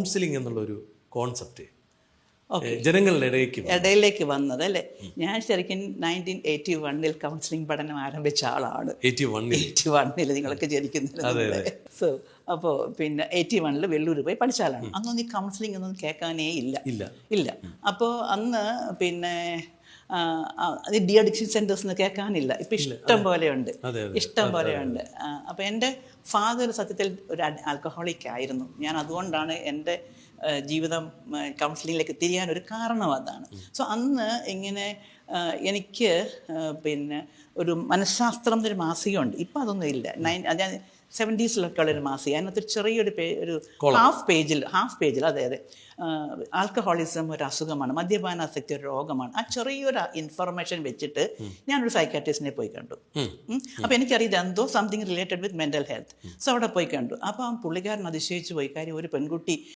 Counselling എന്നുള്ളൊരു concept ജനങ്ങളുടെ ഇടയിലേക്ക് വന്നത് അല്ലേ. ഞാൻ ശരിക്കും 1981 കൗൺസിലിംഗ് പഠനം ആരംഭിച്ച ആളാണ്. 81 നിങ്ങളൊക്കെ ജനിക്കുന്നത്. സോ അപ്പോൾ പിന്നെ 81 വെള്ളൂർ പോയി പഠിച്ച ആളാണ്. അന്നൊന്നും ഈ കൗൺസിലിംഗ് ഒന്നും കേൾക്കാനേ ഇല്ല. അപ്പോൾ അന്ന് പിന്നെ ഡി അഡിക്ഷൻ സെൻറ്റേഴ്സ് കേൾക്കാനില്ല. ഇപ്പം ഇഷ്ടം പോലെയുണ്ട്. അപ്പോൾ എൻ്റെ ഫാദർ സത്യത്തിൽ ഒരു ആൽക്കഹോളിക് ആയിരുന്നു. ഞാൻ അതുകൊണ്ടാണ് എൻ്റെ ജീവിതം കൗൺസിലിങ്ങിലേക്ക് തിരിയാനൊരു കാരണം അതാണ്. സോ അന്ന് ഇങ്ങനെ എനിക്ക് പിന്നെ ഒരു മനഃശാസ്ത്രം എന്നൊരു മാസികയുണ്ട്. ഇപ്പം അതൊന്നും ഇല്ല. ഞാൻ 70s ഉള്ളൊരു മാസിക. അതിനകത്ത് ചെറിയൊരു ഒരു ഹാഫ് പേജിൽ അതെ ആൽക്കഹോളിസം ഒരു അസുഖമാണ്, മദ്യപാനാസക്തി ഒരു രോഗമാണ്. ആ ചെറിയൊരു ഇൻഫർമേഷൻ വെച്ചിട്ട് ഞാനൊരു സൈക്കാട്രിസ്റ്റിനെ പോയി കണ്ടു. അപ്പോൾ എനിക്കറിയാം എന്തോ something related with mental health. So അവിടെ പോയി കണ്ടു. അപ്പോൾ ആ പുള്ളിക്കാരൻ അതിശയിച്ചു പോയി. കാര്യം ഒരു പെൺകുട്ടി